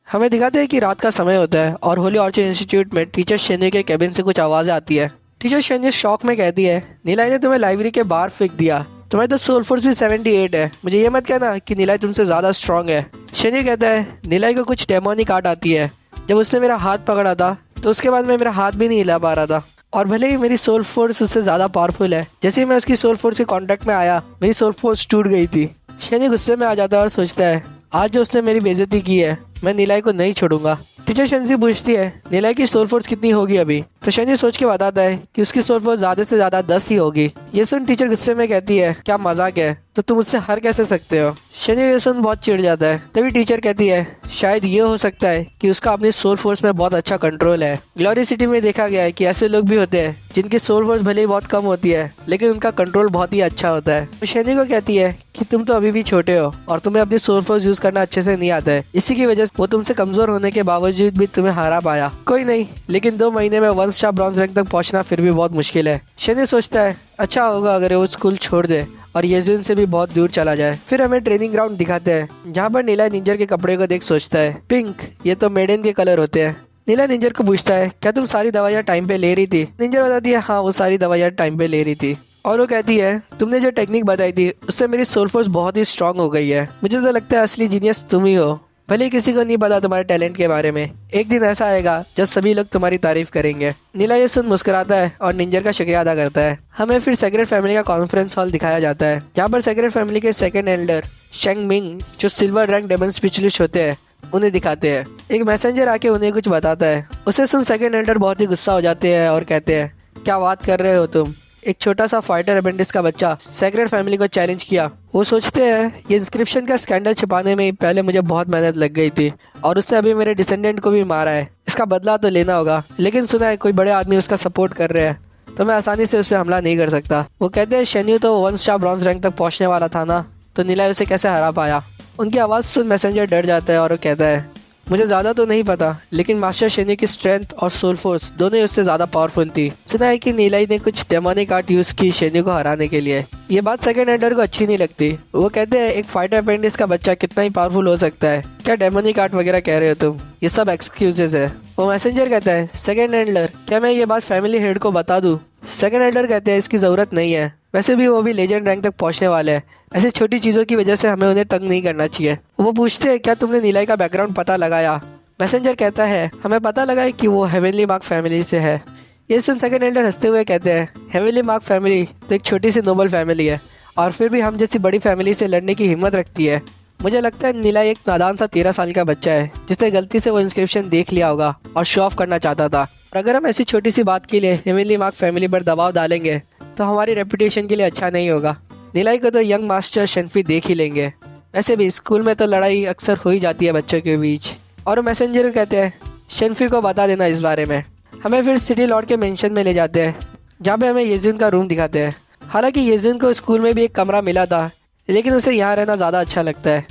हमें दिखाते हैं कि रात का समय होता है और होली ऑर्चिड इंस्टीट्यूट में टीचर शेन्यू के केबिन से कुछ आवाज़ आती है। टीचर शेन्यू शॉक में कहती है, नीलाई ने तुम्हें लाइब्रेरी के बाहर फेंक दिया। तुम्हारी तो सोल फोर्स भी 78 है। मुझे ये मत कहना कि नीलाई तुमसे ज़्यादा स्ट्रांग है। शेन्यू कहता है, नीलाई को कुछ डेमोनिक आर्ट आती है। जब उसने मेरा हाथ पकड़ा था तो उसके बाद मैं मेरा हाथ भी नहीं हिला पा रहा था, और भले ही मेरी सोल फोर्स उससे ज़्यादा पावरफुल है, जैसे ही मैं उसकी सोल फोर्स के कांटेक्ट में आया मेरी सोल फोर्स टूट गई थी। शेन्यू गुस्से में आ जाता है और सोचता है, आज जो उसने मेरी बेइज्जती की है मैं नीलाई को नहीं छोड़ूंगा। टीचर शेन्यू पूछती है, नीलाई की सोल फोर्स कितनी होगी अभी? तो शेन्यू सोच के बताता है कि उसकी सोल फोर्स ज्यादा से ज्यादा 10 ही होगी। ये सुन टीचर गुस्से में कहती है, क्या मजाक है, तो तुम उससे हार कैसे सकते हो? शेन्यू ये सुन बहुत चिढ़ जाता है। तभी टीचर कहती है, शायद ये हो सकता है कि उसका अपनी सोल फोर्स में बहुत अच्छा कंट्रोल है। ग्लोरी सिटी में देखा गया है कि ऐसे लोग भी होते हैं जिनकी सोल फोर्स भले ही बहुत कम होती है लेकिन उनका कंट्रोल बहुत ही अच्छा होता है। तो शेन्यू को कहती है कि तुम तो अभी भी छोटे हो और तुम्हें अपनी सोल फोर्स यूज करना अच्छे से नहीं आता है, इसी की वजह से वो तुमसे कमजोर होने के बावजूद भी तुम्हें हरा पाया। कोई नहीं, लेकिन 2 महीने में 1 स्टार ब्रॉन्ज रैंक तक पहुंचना फिर भी बहुत मुश्किल है। शेन्यू सोचता है, अच्छा होगा अगर वो स्कूल छोड़ दे और येजुन से भी बहुत दूर चला जाए। फिर हमें ट्रेनिंग ग्राउंड दिखाते हैं जहाँ पर नीला निंजर के कपड़े को देख सोचता है, पिंक, ये तो मेडन के कलर होते हैं। नीला निंजर को पूछता है, क्या तुम सारी दवाइयाँ टाइम पे ले रही थी? निंजर बताती है, हाँ वो सारी दवाइयाँ टाइम पे ले रही थी। और वो कहती है, तुमने जो टेक्निक बताई थी उससे मेरी सोल फोर्स बहुत ही स्ट्रांग हो गई है। मुझे तो लगता है असली जीनियस तुम ही हो। भले ही किसी को नहीं पता तुम्हारे टैलेंट के बारे में, एक दिन ऐसा आएगा जब सभी लोग तुम्हारी तारीफ करेंगे। नीला ये सुन मुस्कुराता है और निंजर का शुक्रिया अदा करता है। हमें फिर सेक्रेट फैमिली का कॉन्फ्रेंस हॉल दिखाया जाता है जहाँ पर सेक्रेट फैमिली के सेकंड एल्डर शेंग मिंग, जो सिल्वर रैंक डेमन स्पेशलिस्ट होते हैं, उन्हें दिखाते हैं। एक मैसेंजर आके उन्हें कुछ बताता है। उसे सुन सेकंड एल्डर बहुत ही गुस्सा हो जाते हैं और कहते हैं, क्या बात कर रहे हो तुम? एक छोटा सा फाइटर अपेंडिक्स का बच्चा सेक्रेट फैमिली को चैलेंज किया। वो सोचते हैं, ये इंस्क्रिप्शन का स्कैंडल छिपाने में पहले मुझे बहुत मेहनत लग गई थी और उसने अभी मेरे डिसेंडेंट को भी मारा है। इसका बदला तो लेना होगा, लेकिन सुना है कोई बड़े आदमी उसका सपोर्ट कर रहे हैं, तो मैं आसानी से उस पर हमला नहीं कर सकता। वो कहते हैं, शेन्यू तो 1 स्टार ब्रॉन्ज रैंक तक पहुंचने वाला था ना, तो नीला उसे कैसे हरा पाया? उनकी आवाज़ सुन मैसेंजर डर जाता है और वो कहता है, मुझे ज़्यादा तो नहीं पता, लेकिन मास्टर शेन्यू की स्ट्रेंथ और सोल फोर्स दोनों ही उससे ज़्यादा पावरफुल थी। सुना है कि नीलाई ने कुछ डेमोनिक आर्ट यूज़ की शेन्यू को हराने के लिए। ये बात सेकंड एल्डर को अच्छी नहीं लगती। वो कहते हैं, एक फाइटर अपेंडिक्स का बच्चा कितना ही पावरफुल हो सकता है, क्या डेमोनिक आर्ट वगैरह कह रहे हो तुम? ये सब एक्सक्यूजेस है। वो मैसेंजर कहता है, सेकंड एल्डर, क्या मैं ये बात फैमिली हेड को बता दूँ? सेकंड एल्डर कहते हैं, इसकी ज़रूरत नहीं है, वैसे भी वो भी लेजेंड रैंक तक पहुंचने वाले हैं। ऐसी छोटी चीज़ों की वजह से हमें उन्हें तंग नहीं करना चाहिए। वो पूछते हैं, क्या तुमने नीलाई का बैकग्राउंड पता लगाया? मैसेंजर कहता है, हमें पता लगा है कि वो हेवनली मार्क फैमिली से है। ये सुन सेकंड एल्डर हंसते हुए कहते हैं, हेवनली मार्क फैमिली तो एक छोटी सी नोबल फैमिली है और फिर भी हम जैसी बड़ी फैमिली से लड़ने की हिम्मत रखती है। मुझे लगता है नीलाई एक नादान सा 13 साल का बच्चा है जिसने गलती से वो इंस्क्रिप्शन देख लिया होगा और शो ऑफ करना चाहता था। और अगर हम ऐसी छोटी सी बात के लिए हेवनली मार्क फैमिली पर दबाव डालेंगे तो हमारी रेपुटेशन के लिए अच्छा नहीं होगा। नीलाई को तो यंग मास्टर शेनफी देख ही लेंगे। वैसे भी स्कूल में तो लड़ाई अक्सर हो ही जाती है बच्चों के बीच। और मैसेंजर कहते हैं, शेनफी को बता देना इस बारे में। हमें फिर सिटी लॉर्ड के मेंशन में ले जाते हैं जहाँ पे हमें येजुन का रूम दिखाते हैं। हालांकि येजुन को स्कूल में भी एक कमरा मिला था, लेकिन उसे यहाँ रहना ज़्यादा अच्छा लगता है।